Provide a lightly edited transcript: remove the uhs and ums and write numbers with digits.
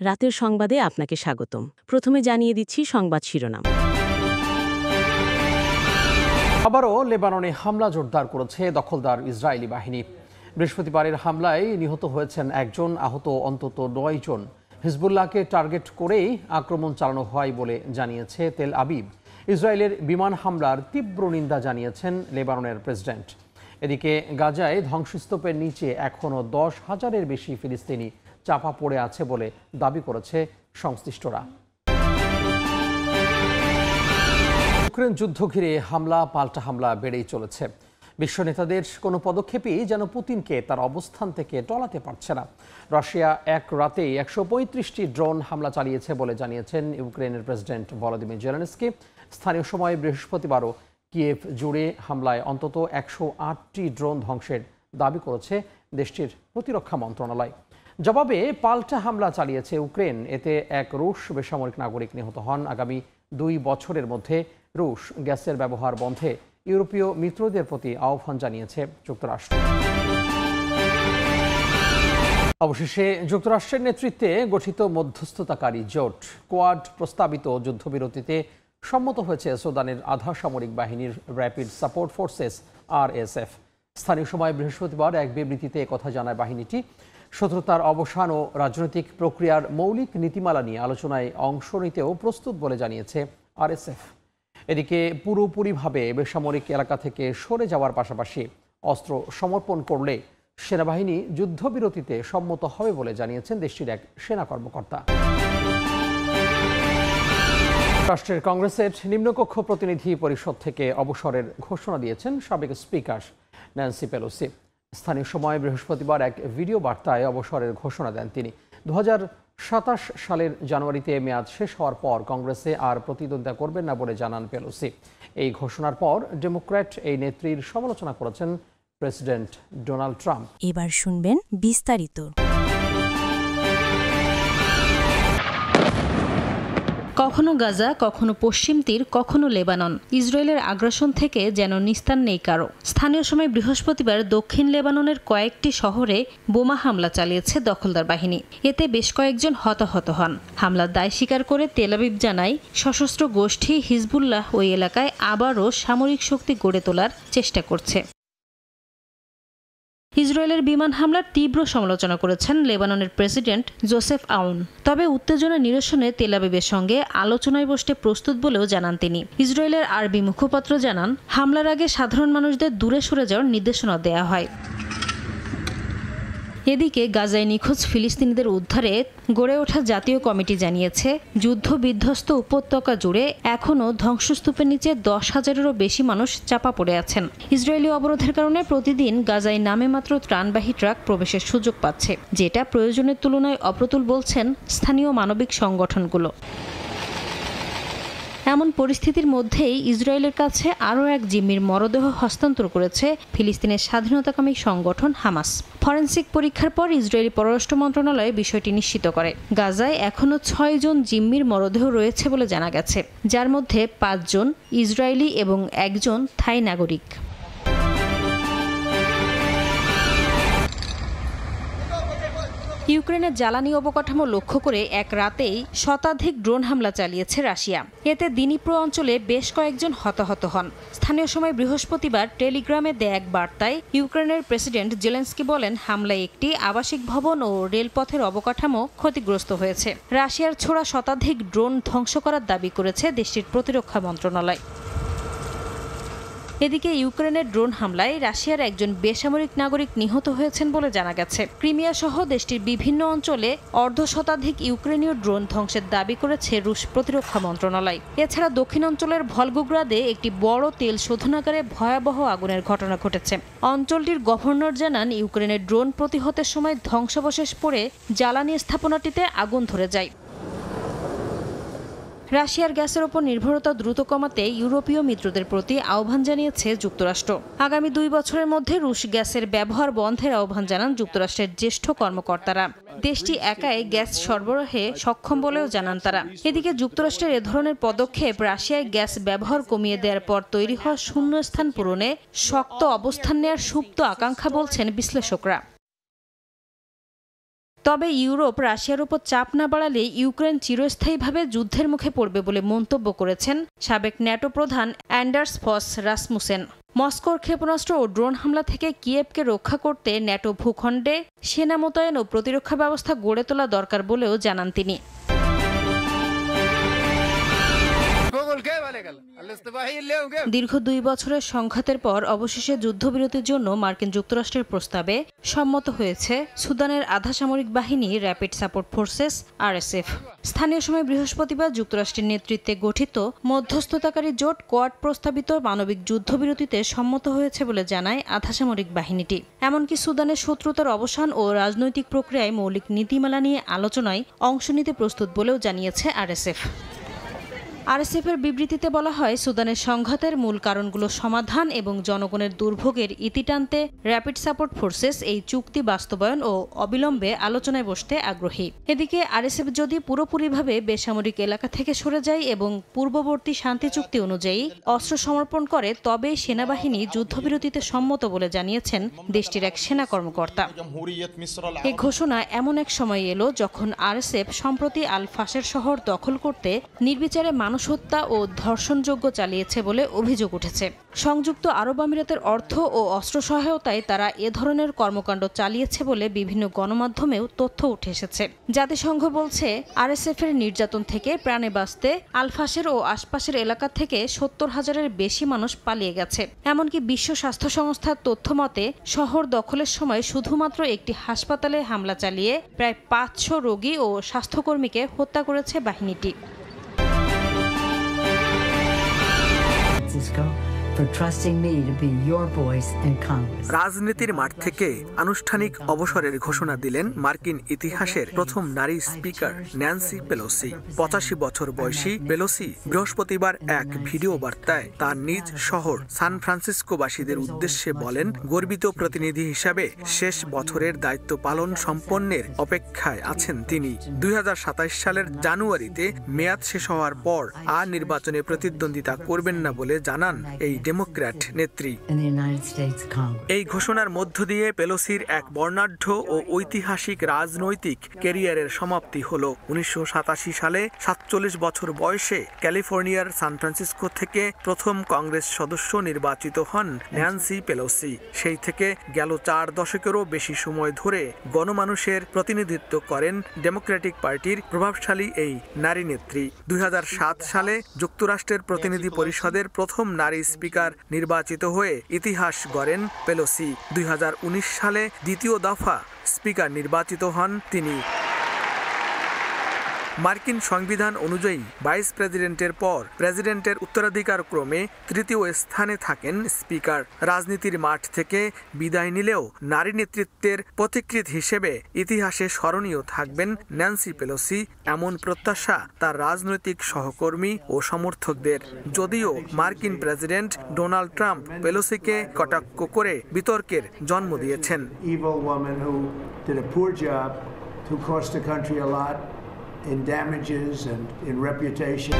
রাতের সংবাদে আপনাকে স্বাগতম। প্রথমে জানিয়ে দিচ্ছি সংবাদ শিরোনাম। আবারও লেবাননে হামলা জোরদার করেছে দখলদার ইসরায়েলি বাহিনী। বৃহস্পতিবারের হামলায় নিহত হয়েছেন একজন, আহত অন্তত 9 জন। হিজবুল্লাহকে টার্গেট করেই আক্রমণ চালানো হয় বলে জানিয়েছে তেল আবিব। ইসরায়েলের বিমান হামলার তীব্র নিন্দা জানিয়েছেন লেবাননের প্রেসিডেন্ট। এদিকে গাজায় ধ্বংসস্তূপের নিচে এখনও 10,000-এর বেশি ফিলিস্তিনি চাপা পড়ে আছে বলে দাবি করেছে সংশ্লিষ্টরা। ইউক্রেন যুদ্ধ ঘিরে হামলা পাল্টা হামলা বেড়েই চলেছে। বিশ্ব নেতাদের কোনো পদক্ষেপই যেন পুতিনকে তার অবস্থান থেকে টলাতে পারছে না। রাশিয়া এক রাতেই 135টি ড্রোন হামলা চালিয়েছে বলে জানিয়েছেন ইউক্রেনের প্রেসিডেন্ট ভলোদিমির জেলেনস্কি। স্থানীয় সময় বৃহস্পতিবারও কিয়েভ জুড়ে হামলায় অন্তত 108টি ড্রোন ধ্বংসের দাবি করেছে দেশটির প্রতিরক্ষা মন্ত্রণালয়। জবাবে পাল্টা হামলা চালিয়েছে ইউক্রেন। এতে এক রুশ বেসামরিক নাগরিক নিহত হন। আগামী 2 বছরের মধ্যে রুশ গ্যাসের ব্যবহার বন্ধে ইউরোপীয় মিত্রদের প্রতি আহ্বান জানিয়েছে যুক্তরাষ্ট্র। অবশেষে যুক্তরাষ্ট্রের নেতৃত্বে গঠিত মধ্যস্থতাকারী জোট কোয়াড প্রস্তাবিত যুদ্ধবিরতিতে সম্মত হয়েছে সুদানের আধা সামরিক বাহিনীর র্যাপিড সাপোর্ট ফোর্সেস RSF। স্থানীয় সময় বৃহস্পতিবার এক বিবৃতিতে একথা জানায় বাহিনীটি। শত্রুতার অবসান ও রাজনৈতিক প্রক্রিয়ার মৌলিক নীতিমালা নিয়ে আলোচনায় অংশ নিতেও প্রস্তুত বলে জানিয়েছে RSF। এদিকে পুরোপুরিভাবে বেসামরিক এলাকা থেকে সরে যাওয়ার পাশাপাশি অস্ত্র সমর্পণ করলে সেনাবাহিনী যুদ্ধবিরতিতে সম্মত হবে বলে জানিয়েছেন দেশটির এক সেনা কর্মকর্তা। রাষ্ট্রের কংগ্রেসের নিম্নকক্ষ প্রতিনিধি পরিষদ থেকে অবসরের ঘোষণা দিয়েছেন সাবেক স্পিকার ন্যান্সি পেলোসি। স্থানীয় সময় বৃহস্পতিবার এক ভিডিও বার্তায় অবসরের ঘোষণা দেন তিনি। 2027 সালের জানুয়ারিতে মেয়াদ শেষ হওয়ার পর কংগ্রেসে আর প্রতিদ্বন্দ্বিতা করবেন না বলে জানান পেলোসি। এই ঘোষণার পর ডেমোক্র্যাট এই নেত্রীর সমালোচনা করেছেন প্রেসিডেন্ট ডোনাল্ড ট্রাম্প। এবার শুনবেন বিস্তারিত। কখনো গাজা, কখনো পশ্চিম তীর, কখনো লেবানন। ইসরায়েলের আগ্রাসন থেকে যেন নিস্তার নেই কারো। স্থানীয় সময় বৃহস্পতিবার দক্ষিণ লেবাননের কয়েকটি শহরে বোমা হামলা চালিয়েছে দখলদার বাহিনী। এতে বেশ কয়েকজন হতাহত হন। হামলার দায় স্বীকার করে তেল আবিব জানায়, সশস্ত্র গোষ্ঠী হিজবুল্লাহ ওই এলাকায় আবারও সামরিক শক্তি গড়ে তোলার চেষ্টা করছে। ইসরায়েলের বিমান হামলার তীব্র সমালোচনা করেছেন লেবাননের প্রেসিডেন্ট জোসেফ আউন। তবে উত্তেজনা নিরসনে তেল আবিবের সঙ্গে আলোচনায় বসতে প্রস্তুত বলেও জানান তিনি। ইসরায়েলের আরবি মুখপাত্র জানান, হামলার আগে সাধারণ মানুষদের দূরে সরে যাওয়ার নির্দেশনা দেওয়া হয়। এদিকে গাজায় নিখোঁজ ফিলিস্তিনিদের উদ্ধারে গড়ে ওঠা জাতীয় কমিটি জানিয়েছে, যুদ্ধ বিধ্বস্ত উপত্যকা জুড়ে এখনও ধ্বংসস্তূপের নিচে 10,000-এরও বেশি মানুষ চাপা পড়ে আছেন। ইসরায়েলি অবরোধের কারণে প্রতিদিন গাজায় নামে মাত্র ত্রাণবাহী ট্রাক প্রবেশের সুযোগ পাচ্ছে, যেটা প্রয়োজনের তুলনায় অপ্রতুল বলছেন স্থানীয় মানবিক সংগঠনগুলো। এমন পরিস্থিতির মধ্যেই ইসরায়েলের কাছে আরও এক জিম্মির মরদেহ হস্তান্তর করেছে ফিলিস্তিনের স্বাধীনতাকামী সংগঠন হামাস। ফরেনসিক পরীক্ষার পর ইসরায়েলি পররাষ্ট্র মন্ত্রণালয় বিষয়টি নিশ্চিত করে। গাজায় এখনও 6 জন জিম্মির মরদেহ রয়েছে বলে জানা গেছে, যার মধ্যে 5 জন ইসরায়েলি এবং 1 জন থাই নাগরিক। ইউক্রেনের জ্বালানি অবকাঠামো লক্ষ্য করে এক রাতেই শতাধিক ড্রোন হামলা চালিয়েছে রাশিয়া। এতে দিনিপ্রো অঞ্চলে বেশ কয়েকজন হতাহত হন। স্থানীয় সময় বৃহস্পতিবার টেলিগ্রামে দেয়া এক বার্তায় ইউক্রেনের প্রেসিডেন্ট জেলেনস্কি বলেন, হামলায় একটি আবাসিক ভবন ও রেলপথের অবকাঠামো ক্ষতিগ্রস্ত হয়েছে। রাশিয়ার ছোড়া শতাধিক ড্রোন ধ্বংস করার দাবি করেছে দেশটির প্রতিরক্ষা মন্ত্রণালয়। এদিকে ইউক্রেনের ড্রোন হামলায় রাশিয়ার একজন বেসামরিক নাগরিক নিহত হয়েছেন বলে জানা গেছে। ক্রিমিয়া সহ দেশটির বিভিন্ন অঞ্চলে অর্ধশতাধিক ইউক্রেনীয় ড্রোন ধ্বংসের দাবি করেছে রুশ প্রতিরক্ষা মন্ত্রণালয়। এছাড়া দক্ষিণ অঞ্চলের ভলগোগ্রাদে একটি বড় তেল শোধনাগারে ভয়াবহ আগুনের ঘটনা ঘটেছে। অঞ্চলটির গভর্নর জানান, ইউক্রেনের ড্রোন প্রতিহতের সময় ধ্বংসাবশেষ পড়ে জ্বালানি স্থাপনাটিতে আগুন ধরে যায়। রাশিয়ার গ্যাসের ওপর নির্ভরতা দ্রুত কমাতে ইউরোপীয় মিত্রদের প্রতি আহ্বান জানিয়েছে যুক্তরাষ্ট্র। আগামী 2 বছরের মধ্যে রুশ গ্যাসের ব্যবহার বন্ধের আহ্বান জানান যুক্তরাষ্ট্রের জ্যেষ্ঠ কর্মকর্তারা। দেশটি একাই গ্যাস সরবরাহে সক্ষম বলেও জানান তারা। এদিকে যুক্তরাষ্ট্রের এ ধরনের পদক্ষেপ রাশিয়ায় গ্যাস ব্যবহার কমিয়ে দেওয়ার পর তৈরি হওয়া শূন্যস্থান পূরণে শক্ত অবস্থান নেওয়ার সুপ্ত আকাঙ্ক্ষা বলছেন বিশ্লেষকরা। তবে ইউরোপ রাশিয়ার উপর চাপ না বাড়ালে ইউক্রেন চিরস্থায়ীভাবে যুদ্ধের মুখে পড়বে বলে মন্তব্য করেছেন সাবেক ন্যাটো প্রধান অ্যান্ডার্স ফস রাসমুসেন। মস্কোর ক্ষেপণাস্ত্র ও ড্রোন হামলা থেকে কিয়েভকে রক্ষা করতে ন্যাটো ভূখণ্ডে সেনা মোতায়েন ও প্রতিরক্ষা ব্যবস্থা গড়ে তোলা দরকার বলেও জানান তিনি। দীর্ঘ 2 বছরের সংঘাতের পর অবশেষে যুদ্ধবিরতির জন্য মার্কিন যুক্তরাষ্ট্রের প্রস্তাবে সম্মত হয়েছে সুদানের আধা সামরিক বাহিনী র্যাপিড সাপোর্ট ফোর্সেস RSF। স্থানীয় সময় বৃহস্পতিবার যুক্তরাষ্ট্রের নেতৃত্বে গঠিত মধ্যস্থতাকারী জোট কোয়াড প্রস্তাবিত মানবিক যুদ্ধবিরতিতে সম্মত হয়েছে বলে জানায় আধা সামরিক বাহিনীটি। এমনকি সুদানের শত্রুতার অবসান ও রাজনৈতিক প্রক্রিয়ায় মৌলিক নীতিমালা নিয়ে আলোচনায় অংশ নিতে প্রস্তুত বলেও জানিয়েছে RSF। RSF-এর বিবৃতিতে বলা হয়, সুদানের সংঘাতের মূল কারণগুলো সমাধান এবং জনগণের দুর্ভোগের ইতি টানতে র্যাপিড সাপোর্ট ফোর্সেস এই চুক্তি বাস্তবায়ন ও অবিলম্বে আলোচনায় বসতে আগ্রহী। এদিকে RSF যদি পুরোপুরিভাবে বেসামরিক এলাকা থেকে সরে যায় এবং পূর্ববর্তী শান্তি চুক্তি অনুযায়ী অস্ত্র সমর্পণ করে, তবে সেনাবাহিনী যুদ্ধবিরতিতে সম্মত বলে জানিয়েছেন দেশটির এক সেনা কর্মকর্তা। এই ঘোষণা এমন এক সময় এলো যখন RSF সম্প্রতি আল ফাশের শহর দখল করতে নির্বিচারে মানুষ হত্যা ও ধর্ষণযজ্ঞ চালিয়েছে বলে অভিযোগ উঠেছে। সংযুক্ত আরব আমিরাতের অর্থ ও অস্ত্র সহায়তায় তারা এ ধরনের কর্মকাণ্ড চালিয়েছে বলে বিভিন্ন গণমাধ্যমেও তথ্য উঠে এসেছে। জাতিসংঘ বলছে, RSF-এর নির্যাতন থেকে প্রাণে বাঁচতে আলফাশের ও আশপাশের এলাকা থেকে 70,000-এর বেশি মানুষ পালিয়ে গেছে। এমনকি বিশ্ব স্বাস্থ্য সংস্থার তথ্য মতে শহর দখলের সময় শুধুমাত্র একটি হাসপাতালে হামলা চালিয়ে প্রায় 500 রোগী ও স্বাস্থ্যকর্মীকে হত্যা করেছে বাহিনীটি। রাজনীতির মাঠ থেকে আনুষ্ঠানিক অবসরের ঘোষণা দিলেন মার্কিন ইতিহাসের প্রথম নারী স্পিকার ন্যান্সি পেলোসি। 85 বছর বয়সী পেলোসি বৃহস্পতিবার এক ভিডিও বার্তায় তার নিজ শহর সান ফ্রান্সিসকোবাসীদের উদ্দেশ্যে বলেন, গর্বিত প্রতিনিধি হিসাবে শেষ বছরের দায়িত্ব পালন সম্পন্নের অপেক্ষায় আছেন তিনি। 2027 সালের জানুয়ারিতে মেয়াদ শেষ হওয়ার পর আর নির্বাচনে প্রতিদ্বন্দ্বিতা করবেন না বলে জানান এই ডেমোক্র্যাট নেত্রী। এই ঘোষণার মধ্য দিয়ে পেলোসির এক বর্ণাঢ্য ও ঐতিহাসিক রাজনৈতিক ক্যারিয়ারের সমাপ্তি হলো। 1987 সালে 47 বছর বয়সে ক্যালিফোর্নিয়ার সান ফ্রান্সিসকো থেকে প্রথম কংগ্রেস সদস্য নির্বাচিত হন ন্যান্সি পেলোসি। সেই থেকে গেল 4 দশকেরও বেশি সময় ধরে গণমানুষের প্রতিনিধিত্ব করেন ডেমোক্রেটিক পার্টির প্রভাবশালী এই নারী নেত্রী। 2007 সালে যুক্তরাষ্ট্রের প্রতিনিধি পরিষদের প্রথম নারী স্পিকার নির্বাচিত হয়ে ইতিহাস গড়েন পেলোসি। 2019 সালে দ্বিতীয় দফা স্পিকার নির্বাচিত হন তিনি। মার্কিন সংবিধান অনুযায়ী ভাইস প্রেসিডেন্টের পর প্রেসিডেন্টের উত্তরাধিকার ক্রমে তৃতীয় স্থানে থাকেন স্পিকার। রাজনীতির মাঠ থেকে বিদায় নিলেও নারী নেতৃত্বের পথিকৃৎ হিসেবে ইতিহাসে স্মরণীয় থাকবেন ন্যান্সি পেলোসি, এমন প্রত্যাশা তার রাজনৈতিক সহকর্মী ও সমর্থকদের। যদিও মার্কিন প্রেসিডেন্ট ডোনাল্ড ট্রাম্প পেলোসিকে কটাক্ষ করে বিতর্কের জন্ম দিয়েছেন। in damages and in reputation.